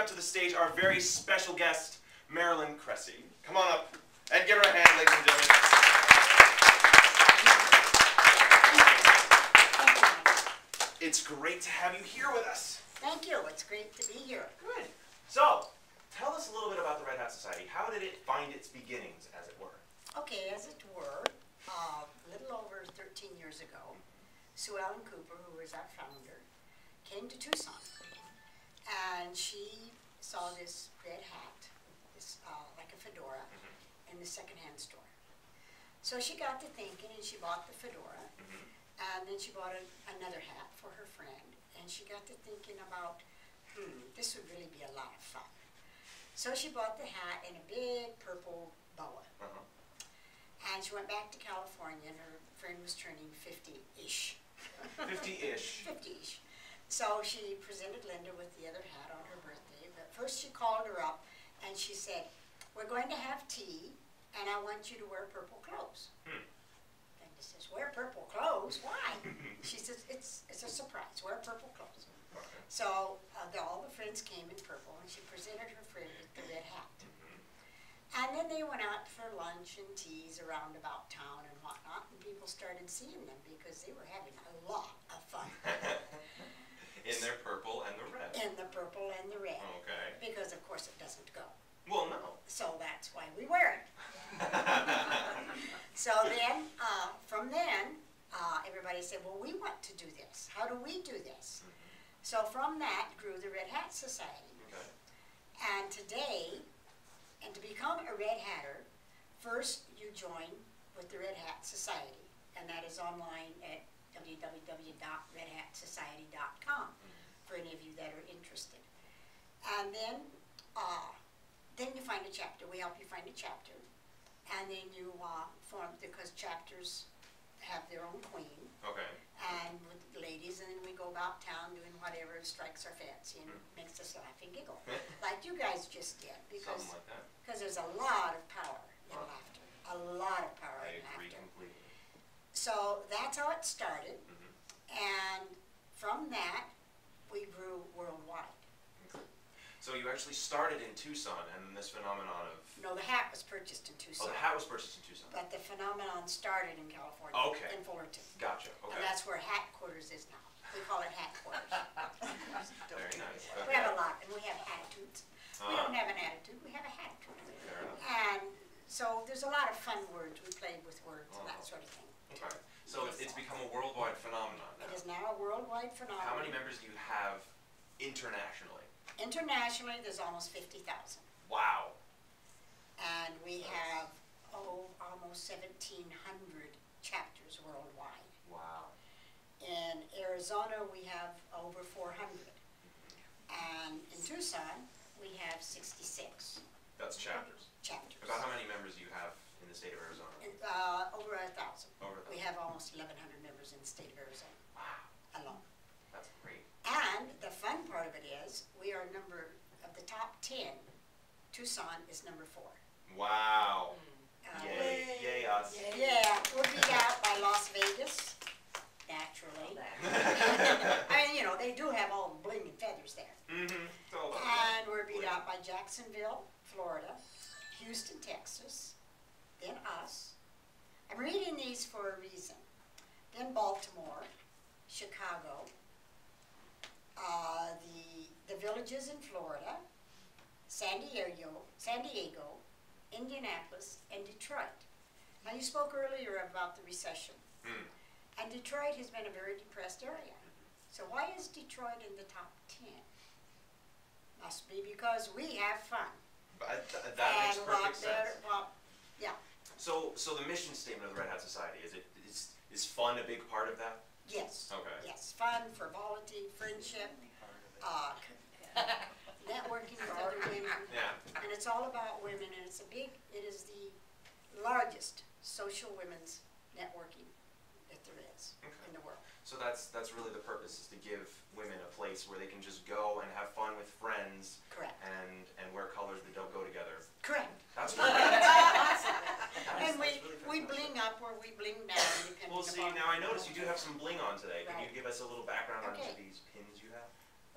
up to the stage our very special guest, Marilyn Cresci. Come on up and give her a hand, ladies and gentlemen. It's great to have you here with us. Thank you. It's great to be here. Good. So, tell us a little bit about the Red Hat Society. How did it find its beginnings, as it were? Okay, as it were, a little over 13 years ago, Sue Ellen Cooper, who was our founder, came to Tucson. And she saw this red hat, this like a fedora, in the secondhand store. So she got to thinking, and she bought the fedora, and then she bought another hat for her friend, and she got to thinking about, this would really be a lot of fun. So she bought the hat in a big purple boa. And she went back to California, and her friend was turning 50-ish. 50-ish. 50-ish. So she presented Linda with the other hat on her birthday, but first she called her up, and she said, we're going to have tea, and I want you to wear purple clothes. Linda says, wear purple clothes? Why? She says, it's a surprise. Wear purple clothes. So all the friends came in purple, and she presented her friend with the red hat. And then they went out for lunch and teas around about town and whatnot, and people started seeing them because they were having a lot of fun. In their purple and the red. In the purple and the red. Okay. Because, of course, it doesn't go. Well, no. So that's why we wear it. So then, from then, everybody said, well, we want to do this. How do we do this? So from that grew the Red Hat Society. Okay. And today, and to become a Red Hatter, first you join with the Red Hat Society, and that is online at www.redhatsociety.com for any of you that are interested. And then you find a chapter. We help you find a chapter. And then you form, because chapters have their own queen. Okay. And with the ladies, and then we go about town doing whatever strikes our fancy and makes us laugh and giggle. Like you guys just did. Because something like that. Because there's a lot of power in laughter. A lot of power in laughter. I agree completely. So that's how it started, and from that, we grew worldwide. So you actually started in Tucson, and then this phenomenon of... No, the hat was purchased in Tucson. Oh, the hat was purchased in Tucson. But the phenomenon started in California, in Fullerton. Gotcha, okay. And that's where headquarters is now. We call it headquarters. Very nice. We have a lot, and we have attitudes. We don't have an attitude, we have a attitude. Fair enough. And so there's a lot of fun words. We played with words and that sort of thing. Okay. So it's become a worldwide phenomenon now. It is now a worldwide phenomenon. How many members do you have internationally? Internationally, there's almost 50,000. Wow. And we have, almost 1,700 chapters worldwide. Wow. In Arizona, we have over 400. And in Tucson, we have 66. That's chapters. Chapters. About how many members do you have in the state of Arizona? Over 1,000. Over 1,000. We have almost 1,100 members in the state of Arizona. Wow. Alone. That's great. And the fun part of it is, we are of the top 10, Tucson is number 4. Wow. Yay. Yay us. Yeah, we're beat out by Las Vegas, naturally. I mean, you know, they do have all the bling and feathers there. And we're beat out by Jacksonville, Florida, Houston, Texas, then us. I'm reading these for a reason. Then Baltimore, Chicago, the villages in Florida, San Diego, Indianapolis, and Detroit. Now you spoke earlier about the recession. And Detroit has been a very depressed area. So why is Detroit in the top 10? Must be because we have fun. That makes perfect sense. Well, yeah. So the mission statement of the Red Hat Society, is fun a big part of that? Yes. Okay. Yes, fun, frivolity, friendship, networking with other women. Yeah. And it's all about women, and it is the largest social women's networking that there is in the world. So that's really the purpose, is to give women a place where they can just go and have fun with friends. Correct. And wear colors that don't go together. Correct. That's really And we bling up or we bling down, depending Well, see, upon now I notice you do have some bling on today. Can you give us a little background on each Okay. of these pins you have?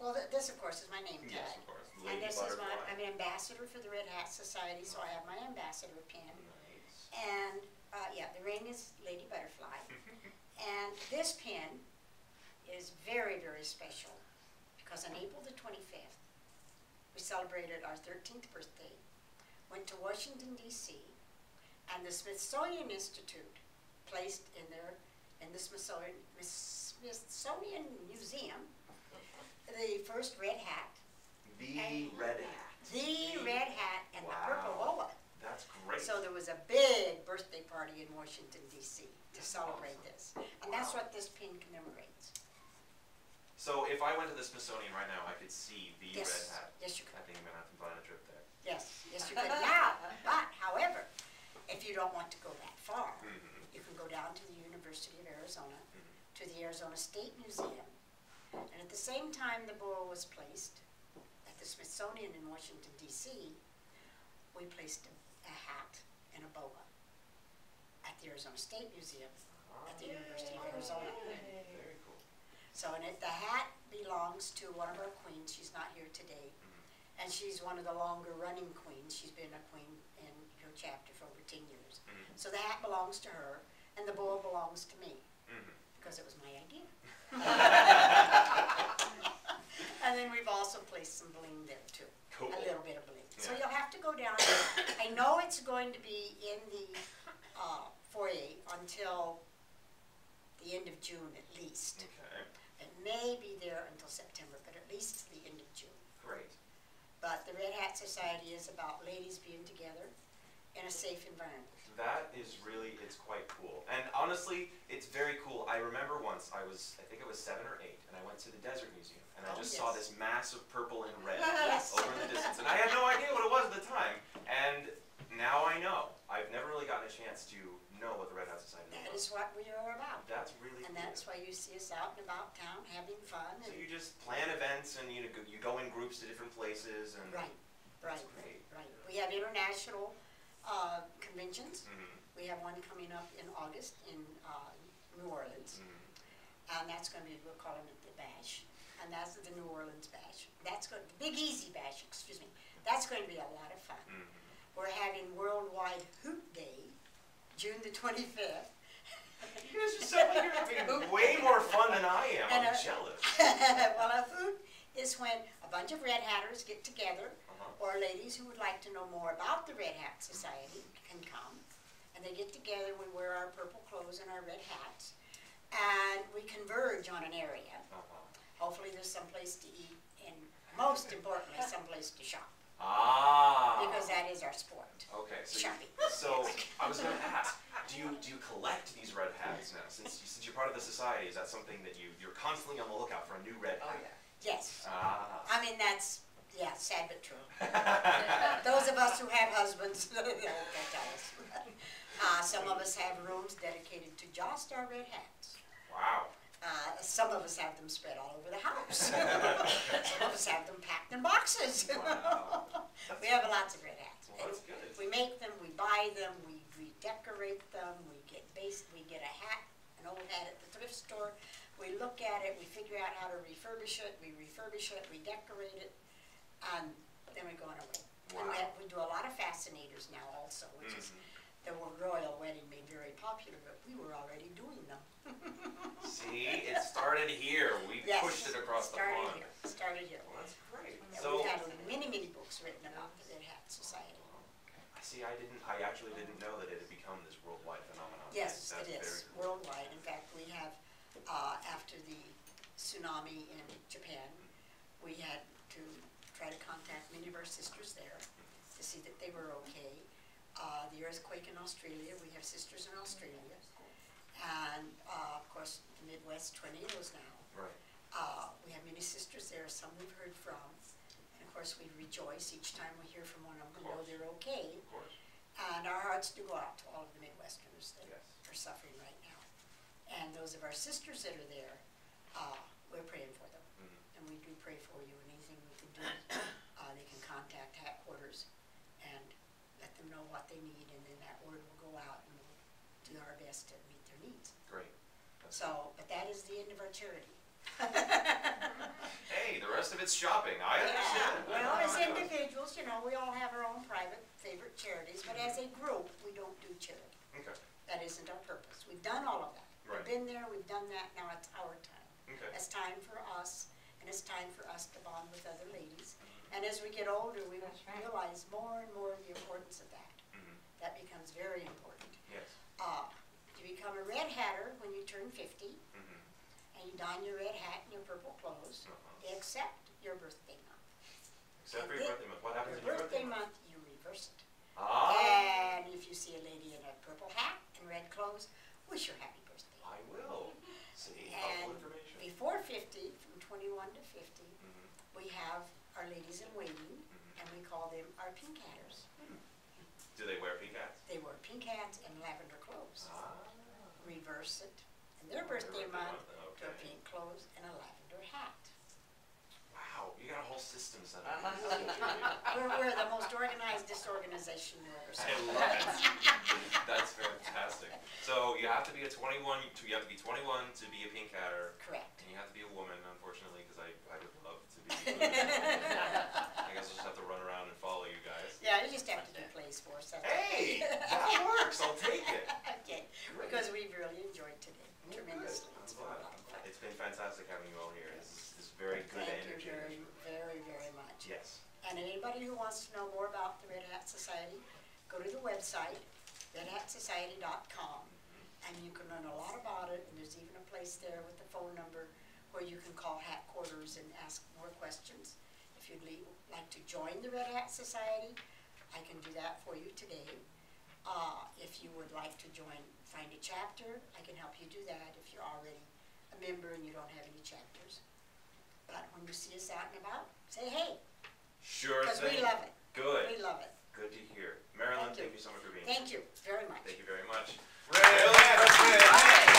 Well, this, of course, is my name tag. Yes, of course. And then this is I'm an ambassador for the Red Hat Society, so I have my ambassador pin. Nice. And, yeah, the ring is Lady Butterfly. And this pin is very, very special because on April the 25th, we celebrated our 13th birthday, went to Washington, D.C., and the Smithsonian Institute placed in the Smithsonian Museum the first red hat. The red hat. The red hat and the purple boa. That's great. So there was a big birthday party in Washington, D.C. to celebrate this. And that's what this pin commemorates. So if I went to the Smithsonian right now, I could see the red hat. Yes, you could. I think I'm going to have to plan a trip there. Yes, yes, you could. Now, but, however, if you don't want to go that far, you can go down to the University of Arizona, to the Arizona State Museum, and at the same time the boa was placed at the Smithsonian in Washington, D.C., we placed a hat and a boa at the Arizona State Museum at the University of Arizona. Very cool. So, and the hat belongs to one of our queens. She's not here today. And she's one of the longer running queens. She's been a queen in her chapter for over 10 years. So the hat belongs to her, and the boa belongs to me, because it was my idea. And then we've also placed some bling there too. Cool. A little bit of bling. Yeah. So you'll have to go down. I know it's going to be in the foyer until the end of June at least. Okay. It may be there until September, but at least the end of June. Great. But the Red Hat Society is about ladies being together in a safe environment. That is really, it's quite cool. And honestly, it's very cool. I remember once, I think I was 7 or 8, and I went to the Desert Museum, and I just saw this massive purple and red over in the distance. And I had no idea what it was at the time. And now I know. I've never really gotten a chance to know what the Red Hat Society That is. is what we are about. That's really And cool. that's why you see us out and about town having fun. So you just plan events, and you go in groups to different places. And Right, right, great. right. We have international conventions. We have one coming up in August in New Orleans. And that's going to be, we're calling it the Bash. And that's the New Orleans Bash. That's going the Big Easy Bash, excuse me. That's going to be a lot of fun. We're having Worldwide Hoot Day, June the 25th. You guys are sounding like you're having way more fun than I am. I'm jealous. Well, a hoot is when a bunch of Red Hatters get together, or ladies who would like to know more about the Red Hat Society can come. And they get together, we wear our purple clothes and our red hats, and we converge on an area. Hopefully there's some place to eat, and most importantly, some place to shop. Because that is our sport. Okay, Shopping. So I was going to ask, do you collect these red hats now? Since you're part of the society, is that something that you're constantly on the lookout for a new red hat? Yes. Ah. I mean, that's, yeah, sad but true. Those of us who have husbands, they'll tell us. Some of us have rooms dedicated to just our red hats. Wow. Some of us have them spread all over the house. Some of us have them packed in boxes. Wow. We have lots of red hats. Well, that's good. We make them, we buy them, we decorate them, we get a hat, an old hat at the thrift store. We look at it, we figure out how to refurbish it, we decorate it, and then we go on our way. Wow. And we do a lot of fascinators now also, which is the royal wedding made very popular, but we were already doing them. See, it started here. We pushed it across the pond. Started here. Well, that's great. And So we've had many, many books written about the Red Hat Society. I see. I actually didn't know that it had become this worldwide phenomenon. Yes, That's it is, very cool. worldwide. In fact, we have, after the tsunami in Japan, we had to try to contact many of our sisters there to see that they were okay. The earthquake in Australia, we have sisters in Australia. And, of course, the Midwest tornadoes now. Right. We have many sisters there, some we've heard from. And, of course, we rejoice each time we hear from one of them, we know they're okay. Of course. And our hearts do go out to all of the Midwesterners that Yes. are suffering right now. And those of our sisters that are there, we're praying for them. And we do pray for you. Anything we can do, they can contact headquarters and let them know what they need, and then that word will go out, and we'll do our best to meet their needs. Great. That's So, but that is the end of our charity. Hey, the rest of it's shopping. I understand. Well, as individuals, you know, we all have our own private favorite charities, but as a group, we don't do charity. Okay. That isn't our purpose. We've done all of that. Right. We've been there, we've done that, now it's our time. Okay. It's time for us, and it's time for us to bond with other ladies. And as we get older, we realize more and more the importance of that. That becomes very important. Yes. You become a red hatter when you turn 50, and you don your red hat and your purple clothes, except your birthday month. Except for your birthday month. What happens in your birthday month? You reverse it. Ah. And if you see a lady in a purple hat and red clothes, wish her happy birthday. I will. See, And helpful information. before 50, from 21 to 50, we have our ladies in waiting, and we call them our pink hatters. Do they wear pink hats? They wear pink hats and lavender clothes. Ah. Reverse it, and their birthday month to a Okay. pink clothes and a lavender hat. Wow, you got a whole system set up. We're the most organized disorganization you'll ever see. I love it. That's fantastic. So you have to be a 21. You have to be 21 to be a pink hatter. Correct. And you have to be a woman, unfortunately, because I would love to be. I guess I'll just have to run around and follow you guys. Yeah, you just have to do plays for us. Hey, that works. I'll take it. Okay, because we've really enjoyed today tremendously. I'm It's been a glad. lot of fun. It's been fantastic having you all here. This is very good Thank you energy. very, very much. Yes. And anybody who wants to know more about the Red Hat Society, go to the website, redhatsociety.com, and you can learn a lot about it, and there's even a place there with the phone number where you can call Hat Quarters and ask more questions. If you'd like to join the Red Hat Society, I can do that for you today. If you would like to find a chapter, I can help you do that if you're already a member and you don't have any chapters. But when you see us out and about, say hey. Sure Because thing. we love it. Good. We love it. Good to hear. Marilyn, Thank you. thank you so much for being here. Thank you very much. Thank you very much. Marilyn!